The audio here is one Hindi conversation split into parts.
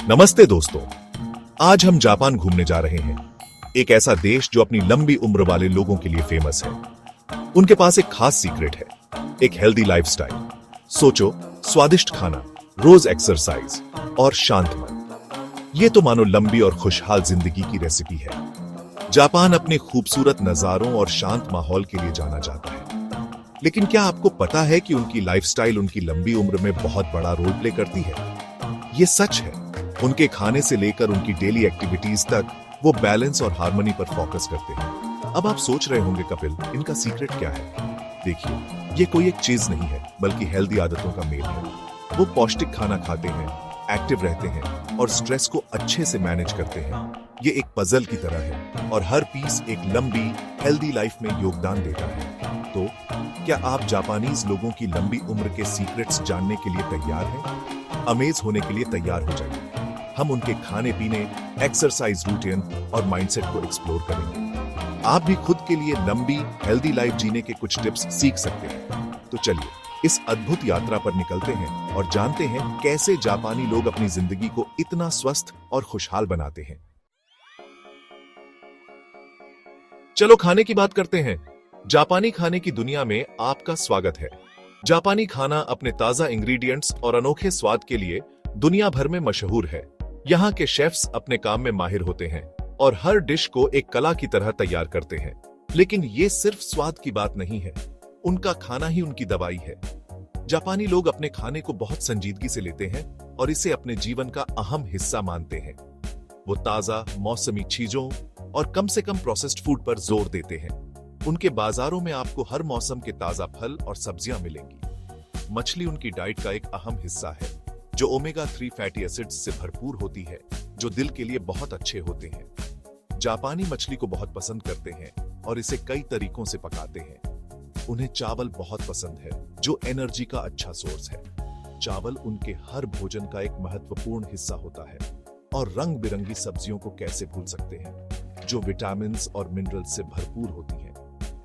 नमस्ते दोस्तों, आज हम जापान घूमने जा रहे हैं। एक ऐसा देश जो अपनी लंबी उम्र वाले लोगों के लिए फेमस है। उनके पास एक खास सीक्रेट है, एक हेल्दी लाइफस्टाइल। सोचो, स्वादिष्ट खाना, रोज एक्सरसाइज और शांत मन। ये तो मानो लंबी और खुशहाल जिंदगी की रेसिपी है। जापान अपने खूबसूरत नजारों और शांत माहौल के लिए जाना जाता है। लेकिन क्या आपको पता है कि उनकी लाइफस्टाइल उनकी लंबी उम्र में बहुत बड़ा रोल प्ले करती है? ये सच है। उनके खाने से लेकर उनकी डेली एक्टिविटीज तक वो बैलेंस और हार्मनी पर फोकस करते हैं। अब आप सोच रहे होंगे कपिल, इनका सीक्रेट क्या है? देखिए, ये कोई एक चीज नहीं है, बल्कि हेल्दी आदतों का मेल है। वो पौष्टिक खाना खाते हैं, एक्टिव रहते हैं और स्ट्रेस को अच्छे से मैनेज करते हैं। ये एक पजल की तरह है और हर पीस एक लंबी हेल्दी लाइफ में योगदान देता है। तो क्या आप जापानीज लोगों की लंबी उम्र के सीक्रेट्स जानने के लिए तैयार हैं? अमेज होने के लिए तैयार हो जाइए। हम उनके खाने पीने, एक्सरसाइज रूटीन और माइंडसेट को एक्सप्लोर करेंगे। आप भी खुद के लिए लंबी हेल्दी लाइफ जीने के कुछ टिप्स सीख सकते हैं। तो चलिए इस अद्भुत यात्रा पर निकलते हैं और जानते हैं कैसे जापानी लोग अपनी जिंदगी को इतना स्वस्थ और खुशहाल बनाते हैं। चलो खाने की बात करते हैं। जापानी खाने की दुनिया में आपका स्वागत है। जापानी खाना अपने ताजा इंग्रेडिएंट्स और अनोखे स्वाद के लिए दुनिया भर में मशहूर है। यहाँ के शेफ्स अपने काम में माहिर होते हैं और हर डिश को एक कला की तरह तैयार करते हैं। लेकिन ये सिर्फ स्वाद की बात नहीं है, उनका खाना ही उनकी दवाई है। जापानी लोग अपने खाने को बहुत संजीदगी से लेते हैं और इसे अपने जीवन का अहम हिस्सा मानते हैं। वो ताजा, मौसमी चीजों और कम से कम प्रोसेस्ड फूड पर जोर देते हैं। उनके बाजारों में आपको हर मौसम के ताजा फल और सब्जियां मिलेंगी। मछली उनकी डाइट का एक अहम हिस्सा है, जो ओमेगा 3 फैटी एसिड्स से भरपूर होती है, जो दिल के लिए बहुत अच्छे होते हैं। जापानी मछली को बहुत पसंद करते हैं और इसे कई तरीकों से पकाते हैं। उन्हें चावल बहुत पसंद है, जो एनर्जी का अच्छा सोर्स है। चावल उनके हर भोजन का एक महत्वपूर्ण हिस्सा होता है। और रंग बिरंगी सब्जियों को कैसे भूल सकते हैं, जो विटामिन और मिनरल्स से भरपूर होती हैं।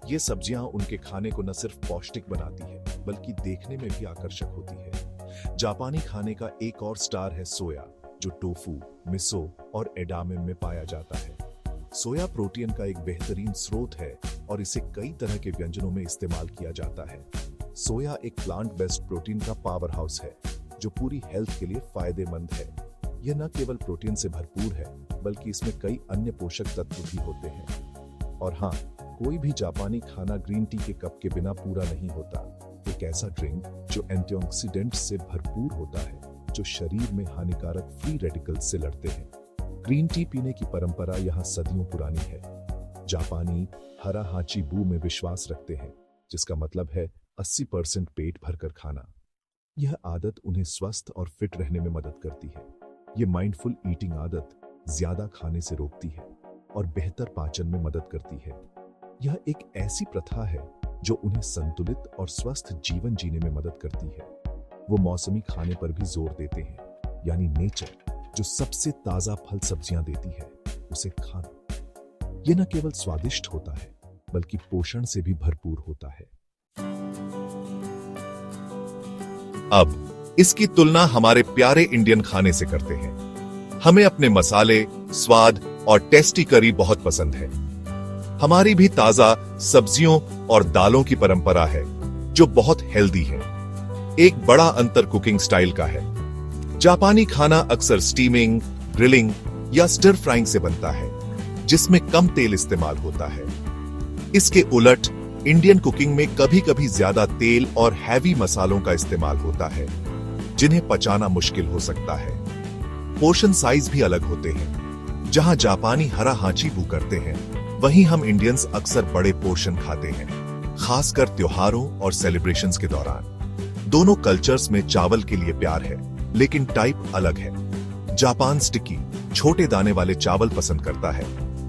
ये सब्जियां उनके खाने को न सिर्फ पौष्टिक बनाती है, बल्कि देखने में भी आकर्षक होती है। जापानी खाने का एक और स्टार है सोया, जो टोफू, मिसो और एडामे में पाया जाता है। सोया प्रोटीन का एक बेहतरीन स्रोत है और इसे कई तरह के व्यंजनों में इस्तेमाल किया जाता है। सोया एक प्लांट बेस्ड प्रोटीन का पावर हाउस है, जो पूरी हेल्थ के लिए फायदेमंद है। यह न केवल प्रोटीन से भरपूर है, बल्कि इसमें कई अन्य पोषक तत्व भी होते हैं। और हाँ, कोई भी जापानी खाना ग्रीन टी के कप के बिना पूरा नहीं होता। एक ऐसा ड्रिंक जो एंटीऑक्सीडेंट्स से भरपूर होता है, जो शरीर में हानिकारक फ्री रेडिकल्स से लड़ते हैं। ग्रीन टी पीने की परंपरा यहाँ सदियों पुरानी है। जापानी हरा हाची बू में विश्वास रखते हैं, जिसका मतलब है 80% पेट भरकर खाना। यह आदत उन्हें स्वस्थ और फिट रहने में मदद करती है। ये माइंडफुल ईटिंग आदत ज्यादा खाने से रोकती है और बेहतर पाचन में मदद करती है। यह एक ऐसी प्रथा है जो उन्हें संतुलित और स्वस्थ जीवन जीने में मदद करती है। वो मौसमी खाने पर भी जोर देते हैं, यानी नेचर, जो सबसे ताजा फल सब्जियां देती है, उसे खाना। यह न केवल स्वादिष्ट होता है, बल्कि पोषण से भी भरपूर होता है। अब इसकी तुलना हमारे प्यारे इंडियन खाने से करते हैं। हमें अपने मसाले, स्वाद और टेस्टी करी बहुत पसंद है। हमारी भी ताजा सब्जियों और दालों की परंपरा है, जो बहुत हेल्दी है। एक बड़ा अंतर कुकिंग स्टाइल का है। जापानी खाना अक्सर स्टीमिंग, ग्रिलिंग या स्टर फ्राइंग से बनता है, जिसमें कम तेल इस्तेमाल होता है। इसके उलट इंडियन कुकिंग में कभी-कभी ज्यादा तेल और हैवी मसालों का इस्तेमाल होता है, जिन्हें पचाना मुश्किल हो सकता है। पोर्शन साइज भी अलग होते हैं। जहां जापानी हरा हाची बू करते हैं, वहीं हम इंडियंस अक्सर बड़े पोर्शन खाते हैं, खासकर त्योहारों और सेलिब्रेशंस के दौरान। दोनों कल्चर्स में चावल के लिए प्यार है, लेकिन टाइप अलग है। जापान स्टिकी, छोटे दाने वाले चावल पसंद करता है,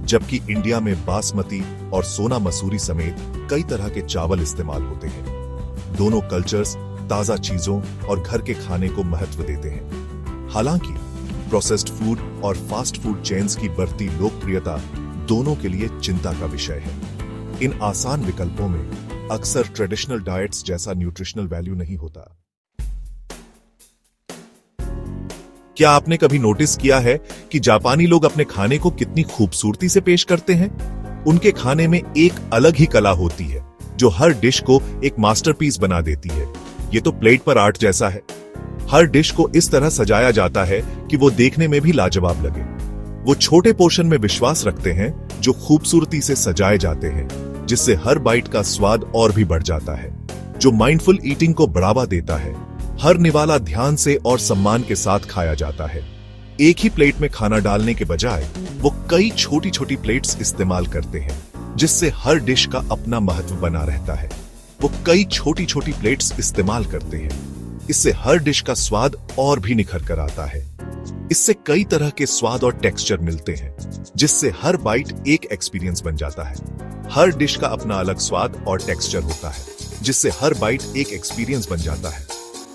जबकि इंडिया में बासमती और सोना मसूरी समेत कई तरह के चावल इस्तेमाल होते हैं। दोनों कल्चर्स ताजा चीजों और घर के खाने को महत्व देते हैं। हालांकि प्रोसेस्ड फूड और फास्ट फूड चेन्स की बढ़ती लोकप्रियता दोनों के लिए चिंता का विषय है। इन आसान विकल्पों में अक्सर ट्रेडिशनल डाइट्स जैसा न्यूट्रिशनल वैल्यू नहीं होता। क्या आपने कभी नोटिस किया है कि जापानी लोग अपने खाने को कितनी खूबसूरती से पेश करते हैं? उनके खाने में एक अलग ही कला होती है जो हर डिश को एक मास्टरपीस बना देती है। ये तो प्लेट पर आर्ट जैसा है। हर डिश को इस तरह सजाया जाता है कि वो देखने में भी लाजवाब लगे। वो छोटे पोर्शन में विश्वास रखते हैं जो खूबसूरती से सजाए जाते हैं, जिससे हर बाइट का स्वाद और भी बढ़ जाता है, जो माइंडफुल ईटिंग को बढ़ावा देता है। हर निवाला ध्यान से और सम्मान के साथ खाया जाता है। एक ही प्लेट में खाना डालने के बजाय वो कई छोटी छोटी प्लेट्स इस्तेमाल करते हैं, जिससे हर डिश का अपना महत्व बना रहता है। वो कई छोटी छोटी प्लेट्स इस्तेमाल करते हैं, इससे हर डिश का स्वाद और भी निखर कर आता है। इससे कई तरह के स्वाद और टेक्सचर मिलते हैं, जिससे हर बाइट एक एक्सपीरियंस बन जाता है। हर डिश का अपना अलग स्वाद और टेक्सचर होता है, जिससे हर बाइट एक एक्सपीरियंस बन जाता है।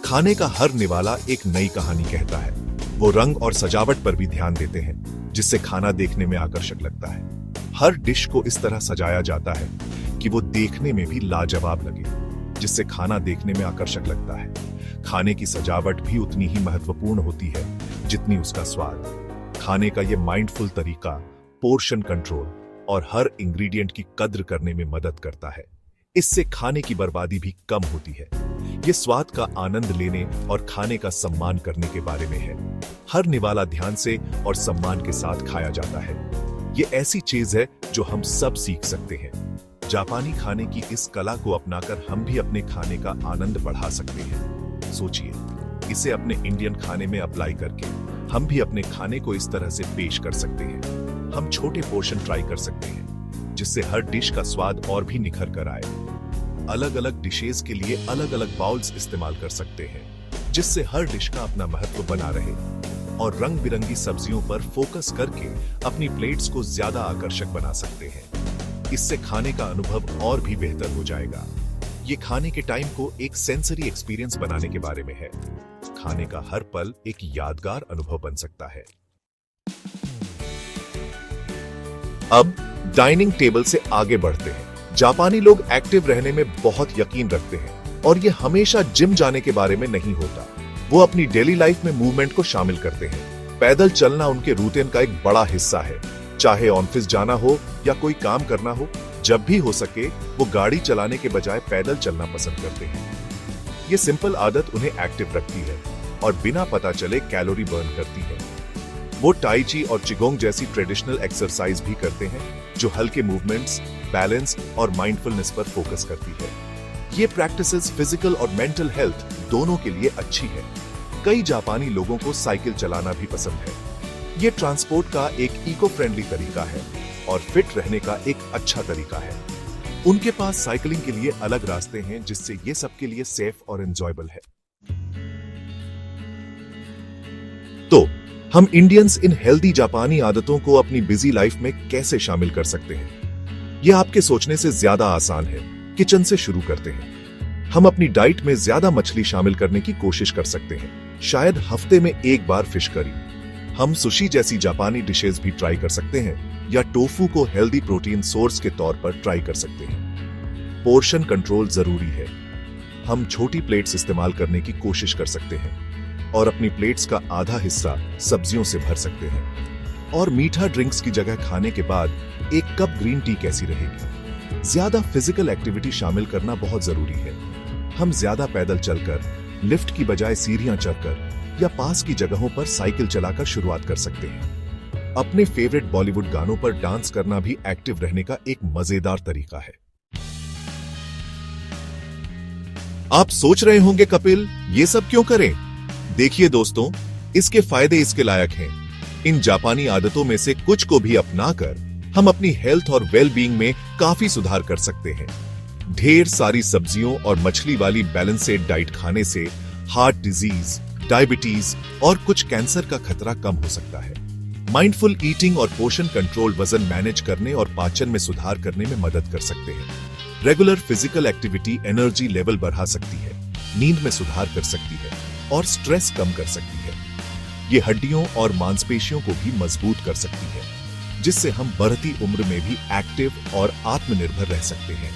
खाने का हर निवाला एक नई कहानी कहता है। वो रंग और सजावट पर भी ध्यान देते हैं, जिससे खाना देखने में आकर्षक लगता है। हर डिश को इस तरह सजाया जाता है कि वो देखने में भी लाजवाब लगे, जिससे खाना देखने में आकर्षक लगता है। खाने की सजावट भी उतनी ही महत्वपूर्ण होती है जितनी उसका स्वाद। खाने का ये माइंडफुल तरीका पोर्शन कंट्रोल और हर इंग्रेडिएंट की कद्र करने में मदद करता है। इससे खाने की बर्बादी भी कम होती है। ये स्वाद का आनंद लेने और खाने का सम्मान करने के बारे में है। हर निवाला ध्यान से और सम्मान के साथ खाया जाता है। ये ऐसी चीज है जो हम सब सीख सकते हैं। जापानी खाने की इस कला को अपनाकर हम भी अपने खाने का आनंद बढ़ा सकते हैं। सोचिए, इसे अपने इंडियन खाने में अप्लाई करके हम भी अपने खाने को इस तरह से पेश कर सकते हैं। हम छोटे पोर्शन ट्राई कर सकते हैं, जिससे हर डिश का स्वाद और भी निखर कर आए। अलग अलग डिशेस के लिए अलग अलग बाउल्स इस्तेमाल कर सकते हैं, जिससे हर डिश का अपना महत्व बना रहे। और रंग बिरंगी सब्जियों पर फोकस करके अपनी प्लेट्स को ज्यादा आकर्षक बना सकते हैं। इससे खाने का अनुभव और भी बेहतर हो जाएगा। ये खाने के टाइम को एक सेंसरी एक्सपीरियंस बनाने के बारे में है। खाने का हर पल एक यादगार अनुभव बन सकता है। अब डाइनिंग टेबल से आगे बढ़ते हैं। जापानी लोग एक्टिव रहने में बहुत यकीन रखते हैं और ये हमेशा जिम जाने के बारे में नहीं होता। वो अपनी डेली लाइफ में मूवमेंट को शामिल करते हैं। पैदल चलना उनके रूटीन का एक बड़ा हिस्सा है। चाहे ऑफिस जाना हो या कोई काम करना हो, जब भी हो सके वो गाड़ी चलाने के बजाय पैदल चलना पसंद करते हैं। ये सिंपल आदत उन्हें एक्टिव रखती है और बिना पता चले कैलोरी बर्न करती है। वो टाई ची और चिगोंग जैसी ट्रेडिशनल एक्सरसाइज भी करते हैं, जो हल्के मूवमेंट्स, बैलेंस और माइंडफुलनेस पर फोकस करती है। ये प्रैक्टिसेस फिजिकल और मेंटल हेल्थ दोनों के लिए अच्छी है। कई जापानी लोगों को साइकिल चलाना भी पसंद है। ये ट्रांसपोर्ट का एक इको फ्रेंडली तरीका है और फिट रहने का एक अच्छा तरीका है। उनके पास साइकिलिंग के लिए अलग रास्ते हैं, जिससे ये सबके लिए सेफ और एंजॉयबल है। तो हम इंडियंस इन हेल्दी जापानी आदतों को अपनी बिजी लाइफ में कैसे शामिल कर सकते हैं? यह आपके सोचने से ज्यादा आसान है। किचन से शुरू करते हैं। हम अपनी डाइट में ज्यादा मछली शामिल करने की कोशिश कर सकते हैं, शायद हफ्ते में एक बार फिश करी। हम सुशी जैसी जापानी डिशेस भी ट्राई कर सकते हैं या टोफू को हेल्दी प्रोटीन सोर्स के तौर पर ट्राई कर सकते हैं। पोर्शन कंट्रोल जरूरी है। हम छोटी प्लेट्स इस्तेमाल करने की कोशिश कर सकते हैं और अपनी प्लेट्स का आधा हिस्सा सब्जियों से भर सकते हैं। और मीठा ड्रिंक्स की जगह खाने के बाद एक कप ग्रीन टी कैसी रहेगी? ज्यादा फिजिकल एक्टिविटी शामिल करना बहुत जरूरी है। हम ज्यादा पैदल चलकर, लिफ्ट की बजाय सीढ़ियां चढ़कर या पास की जगहों पर साइकिल चलाकर शुरुआत कर सकते हैं। अपने फेवरेट बॉलीवुड गानों पर डांस करना भी एक्टिव रहने का एक मजेदार तरीका है। आप सोच रहे होंगे, कपिल ये सब क्यों करें? देखिए दोस्तों, इसके फायदे इसके लायक हैं। इन जापानी आदतों में से कुछ को भी अपनाकर हम अपनी हेल्थ और वेल बीइंग में काफी सुधार कर सकते हैं। ढेर सारी सब्जियों और मछली वाली बैलेंसेड डाइट खाने से हार्ट डिजीज, डायबिटीज और कुछ कैंसर का खतरा कम हो सकता है। माइंडफुल ईटिंग और पोषण कंट्रोल वजन मैनेज करने और पाचन में सुधार करने में मदद कर सकते हैं। Regular physical activity energy level बढ़ा सकती है, नींद में सुधार कर सकती है और स्ट्रेस कम कर सकती है। ये हड्डियों और मांसपेशियों को भी मजबूत कर सकती है, जिससे हम बढ़ती उम्र में भी एक्टिव और आत्मनिर्भर रह सकते हैं।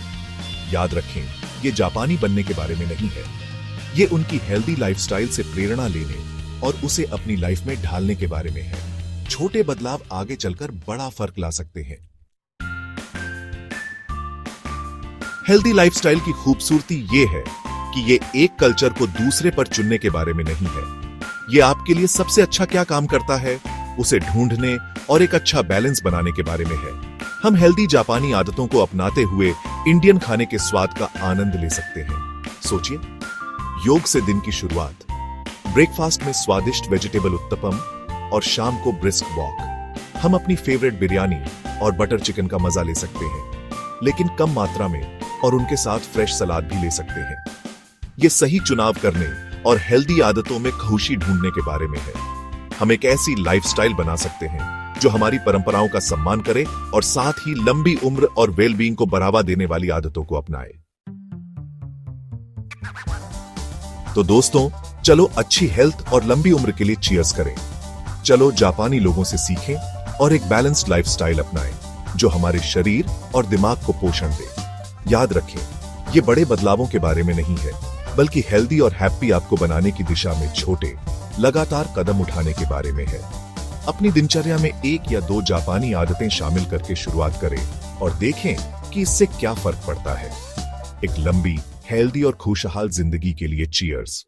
याद रखें, ये जापानी बनने के बारे में नहीं है। ये उनकी हेल्दी लाइफस्टाइल से प्रेरणा लेने और उसे अपनी लाइफ में ढालने के बारे में है। छोटे बदलाव आगे चलकर बड़ा फर्क ला सकते हैं। हेल्दी लाइफस्टाइल की खूबसूरती ये है कि ये एक कल्चर को दूसरे पर चुनने के बारे में नहीं है। ये आपके लिए सबसे अच्छा क्या काम करता है उसे ढूंढने और एक अच्छा बैलेंस बनाने के बारे में है। हम हेल्दी जापानी आदतों को अपनाते हुए इंडियन खाने के स्वाद का आनंद ले सकते हैं। सोचिए, योग से दिन की शुरुआत, ब्रेकफास्ट में स्वादिष्ट वेजिटेबल उत्तपम और शाम को ब्रिस्क वॉक। हम अपनी फेवरेट बिरयानी और बटर चिकन का मजा ले सकते हैं, लेकिन कम मात्रा में, और उनके साथ फ्रेश सलाद भी ले सकते हैं। ये सही चुनाव करने और हेल्दी आदतों में खुशी ढूंढने के बारे में है। हम एक ऐसी लाइफस्टाइल बना सकते हैं जो हमारी परंपराओं का सम्मान करे और साथ ही लंबी उम्र और वेलबींग को बढ़ावा देने वाली आदतों को अपनाए। तो दोस्तों, चलो अच्छी हेल्थ और लंबी उम्र के लिए चीयर्स करें। चलो जापानी लोगों से सीखें और एक बैलेंस्ड लाइफस्टाइल अपनाएं जो हमारे शरीर और दिमाग को पोषण दे। याद रखें, ये बड़े बदलावों के बारे में नहीं है, बल्कि हेल्दी और हैप्पी आपको बनाने की दिशा में छोटे लगातार कदम उठाने के बारे में है। अपनी दिनचर्या में 1 या 2 जापानी आदतें शामिल करके शुरुआत करें और देखें कि इससे क्या फर्क पड़ता है। एक लंबी, हेल्दी और खुशहाल जिंदगी के लिए चीयर्स।